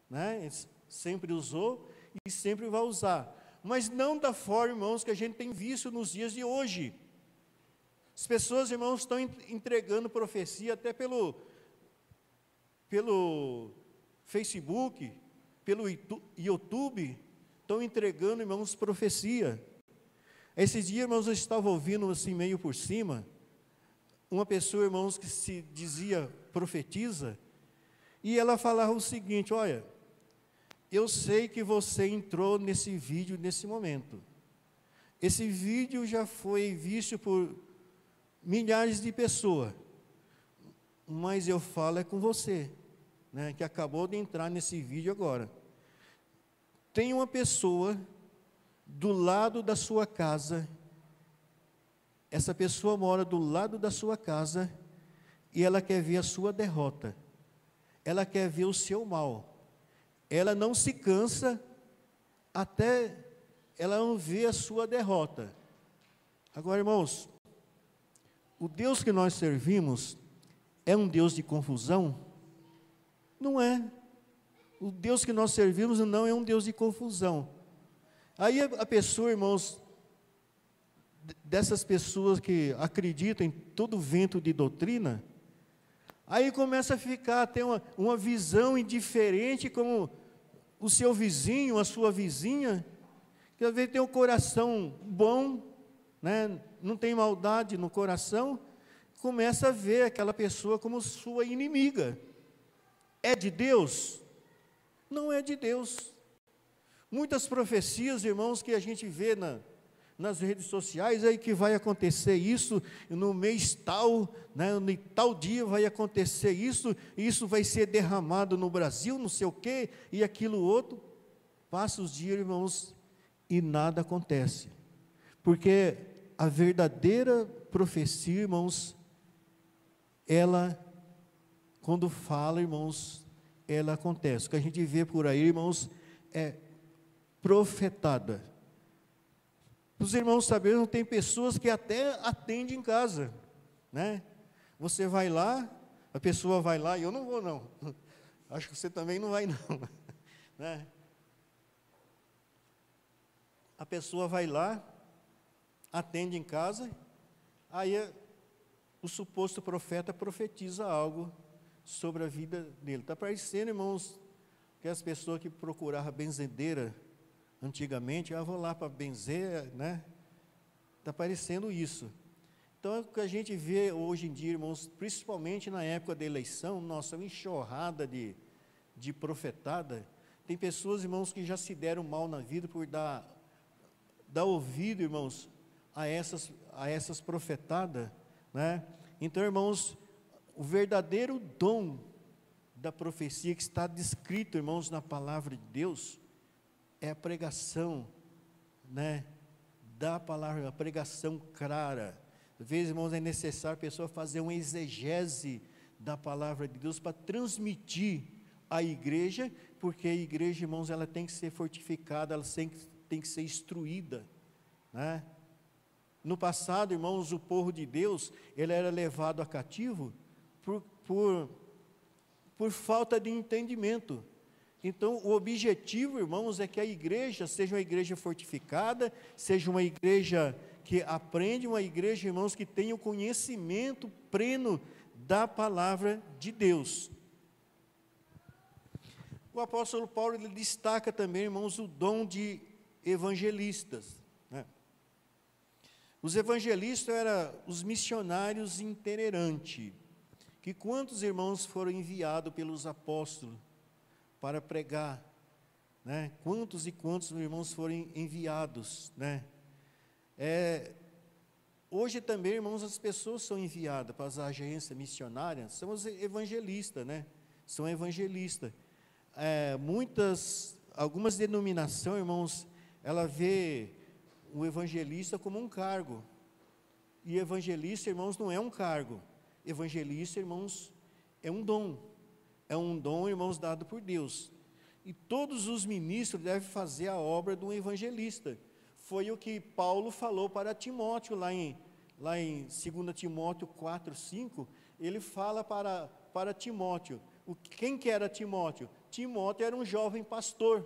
né? Ele sempre usou e sempre vai usar, mas não da forma, irmãos, que a gente tem visto nos dias de hoje. As pessoas, irmãos, estão entregando profecia até pelo Facebook, pelo YouTube, estão entregando, irmãos, profecia. Esses dias, irmãos, eu estava ouvindo assim meio por cima, uma pessoa, irmãos, que se dizia profetiza, e ela falava o seguinte: olha, eu sei que você entrou nesse vídeo nesse momento. Esse vídeo já foi visto por milhares de pessoas, mas eu falo é com você, né, que acabou de entrar nesse vídeo agora. Tem uma pessoa do lado da sua casa, essa pessoa mora do lado da sua casa, e ela quer ver a sua derrota, ela quer ver o seu mal, ela não se cansa até ela não ver a sua derrota. Agora, irmãos, o Deus que nós servimos é um Deus de confusão? Não é. O Deus que nós servimos não é um Deus de confusão. Aí a pessoa, irmãos, dessas pessoas que acreditam em todo vento de doutrina, aí começa a ficar, ter uma visão indiferente, como o seu vizinho, a sua vizinha, que às vezes tem um coração bom, né, não tem maldade no coração, começa a ver aquela pessoa como sua inimiga. É de Deus? Não é de Deus. Muitas profecias, irmãos, que a gente vê nas redes sociais, aí que vai acontecer isso, no mês tal, né, em tal dia vai acontecer isso, e isso vai ser derramado no Brasil, não sei o quê, e aquilo outro. Passa os dias, irmãos, e nada acontece. Porque a verdadeira profecia, irmãos, ela, quando fala, irmãos, ela acontece. O que a gente vê por aí, irmãos, é profetada. Os irmãos saberam, tem pessoas que até atendem em casa, né? Você vai lá, a pessoa vai lá, e eu não vou não, acho que você também não vai não, né? A pessoa vai lá, atende em casa, aí o suposto profeta profetiza algo sobre a vida dele. Está parecendo, irmãos, que as pessoas que procuravam benzedeira antigamente, vou lá para benzer, né? Está parecendo isso. Então, o que a gente vê hoje em dia, irmãos, principalmente na época da eleição, nossa, uma enxurrada de profetada. Tem pessoas, irmãos, que já se deram mal na vida por dar ouvido, irmãos, a essas profetadas, né? Então, irmãos, o verdadeiro dom da profecia que está descrito, irmãos, na palavra de Deus, é a pregação, né, da palavra, a pregação clara. Às vezes, irmãos, é necessário a pessoa fazer uma exegese da palavra de Deus para transmitir à igreja, porque a igreja, irmãos, ela tem que ser fortificada, ela tem que ser instruída, né? No passado, irmãos, o povo de Deus, ele era levado a cativo por falta de entendimento. Então, o objetivo, irmãos, é que a igreja seja uma igreja fortificada, seja uma igreja que aprende, uma igreja, irmãos, que tenha o conhecimento pleno da palavra de Deus. O apóstolo Paulo, ele destaca também, irmãos, o dom de evangelistas, né? Os evangelistas eram os missionários itinerantes, que quantos irmãos foram enviados pelos apóstolos para pregar, né? Quantos e quantos irmãos foram enviados, né? Hoje também, irmãos, as pessoas são enviadas para as agências missionárias, são os evangelistas, né? São evangelistas. Algumas denominações, irmãos, ela vê o evangelista como um cargo, e evangelista, irmãos, não é um cargo. Evangelista, irmãos, é um dom, irmãos, dado por Deus, e todos os ministros devem fazer a obra de um evangelista. Foi o que Paulo falou para Timóteo, lá em 2 Timóteo 4:5, ele fala para Timóteo, quem que era Timóteo? Timóteo era um jovem pastor.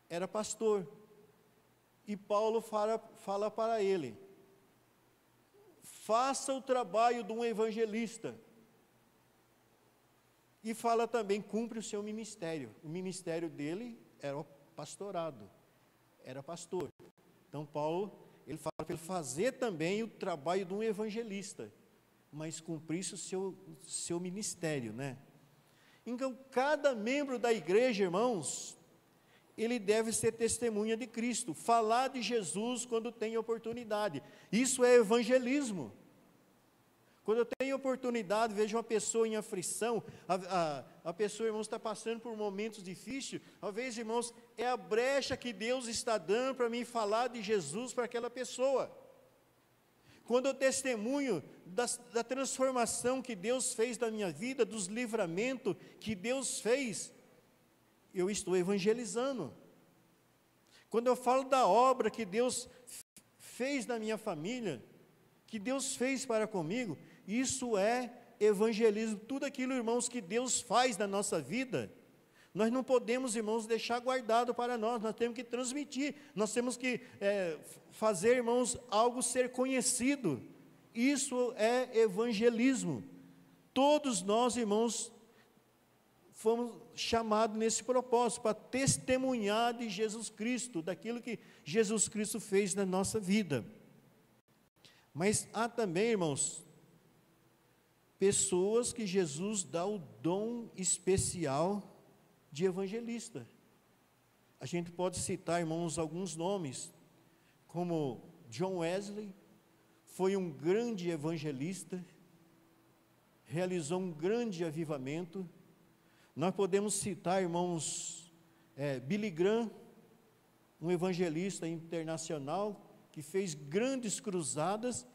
Era pastor. E Paulo fala para ele: faça o trabalho de um evangelista. E fala também, cumpre o seu ministério. O ministério dele era o pastorado, era pastor. Então Paulo, ele fala para ele fazer também o trabalho de um evangelista, mas cumprisse o seu ministério, né? Então, cada membro da igreja, irmãos, ele deve ser testemunha de Cristo, falar de Jesus quando tem oportunidade. Isso é evangelismo. Quando eu tenho oportunidade, vejo uma pessoa em aflição, a pessoa, irmãos, está passando por momentos difíceis, talvez, irmãos, é a brecha que Deus está dando para mim falar de Jesus para aquela pessoa. Quando eu testemunho da transformação que Deus fez na minha vida, dos livramentos que Deus fez, eu estou evangelizando. Quando eu falo da obra que Deus fez na minha família, que Deus fez para comigo, isso é evangelismo. Tudo aquilo, irmãos, que Deus faz na nossa vida, nós não podemos, irmãos, deixar guardado para nós temos que transmitir, nós temos que fazer, irmãos, algo ser conhecido. Isso é evangelismo. Todos nós, irmãos, fomos chamados nesse propósito, para testemunhar de Jesus Cristo, daquilo que Jesus Cristo fez na nossa vida. Mas há também, irmãos, pessoas que Jesus dá o dom especial de evangelista. A gente pode citar, irmãos, alguns nomes, como John Wesley, foi um grande evangelista, realizou um grande avivamento. Nós podemos citar, irmãos, Billy Graham, um evangelista internacional, que fez grandes cruzadas,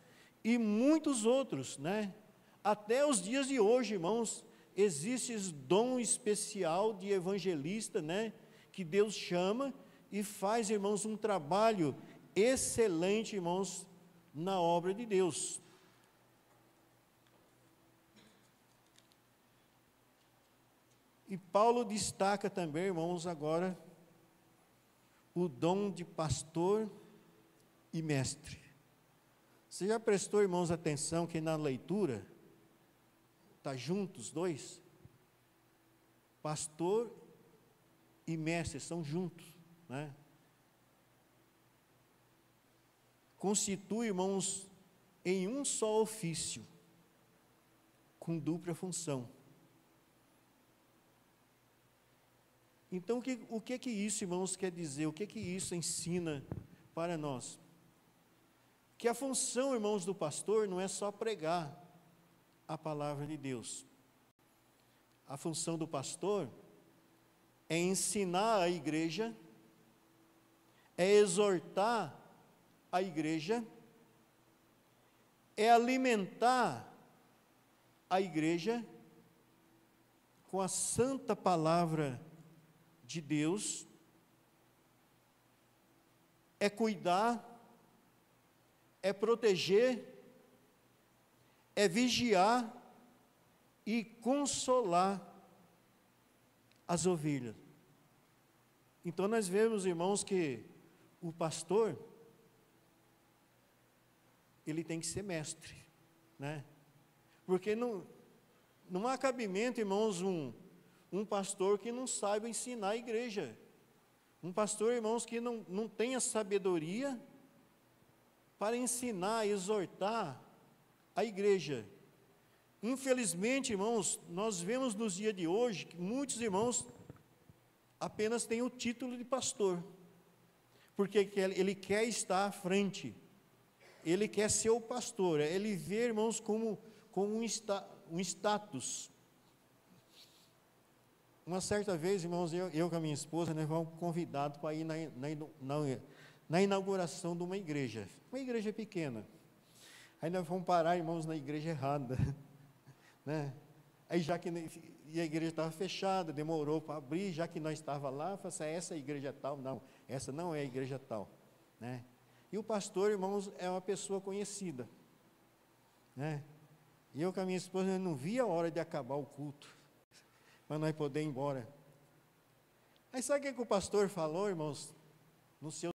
e muitos outros, né? Até os dias de hoje, irmãos, existe esse dom especial de evangelista, né? Que Deus chama e faz, irmãos, um trabalho excelente, irmãos, na obra de Deus. E Paulo destaca também, irmãos, agora, o dom de pastor e mestre. Você já prestou, irmãos, atenção que na leitura está juntos os dois? Pastor e mestre são juntos, né? Constitui, irmãos, em um só ofício, com dupla função. Então, o que isso, irmãos, quer dizer? O que isso ensina para nós? Que a função, irmãos, do pastor não é só pregar a palavra de Deus. A função do pastor é ensinar a igreja, é exortar a igreja, é alimentar a igreja com a santa palavra de Deus, é cuidar, é proteger, é vigiar e consolar as ovelhas. Então nós vemos, irmãos, que o pastor, ele tem que ser mestre, né? Porque não há cabimento, irmãos, um pastor que não saiba ensinar a igreja. Um pastor, irmãos, que não tenha sabedoria para ensinar, exortar a igreja. Infelizmente, irmãos, nós vemos nos dias de hoje que muitos irmãos apenas têm o título de pastor, porque ele quer estar à frente, ele quer ser o pastor, ele vê, irmãos, como um status. Uma certa vez, irmãos, eu com a minha esposa, nós fomos convidados para ir na inauguração de uma igreja pequena. Aí nós fomos parar, irmãos, na igreja errada, né? Aí e a igreja estava fechada, demorou para abrir, já que nós estávamos lá, eu falei assim, essa é a igreja tal? Não, essa não é a igreja tal, né? E o pastor, irmãos, é uma pessoa conhecida, né? E eu com a minha esposa, eu não via a hora de acabar o culto, para nós poder ir embora. Aí sabe o que o pastor falou, irmãos? No seu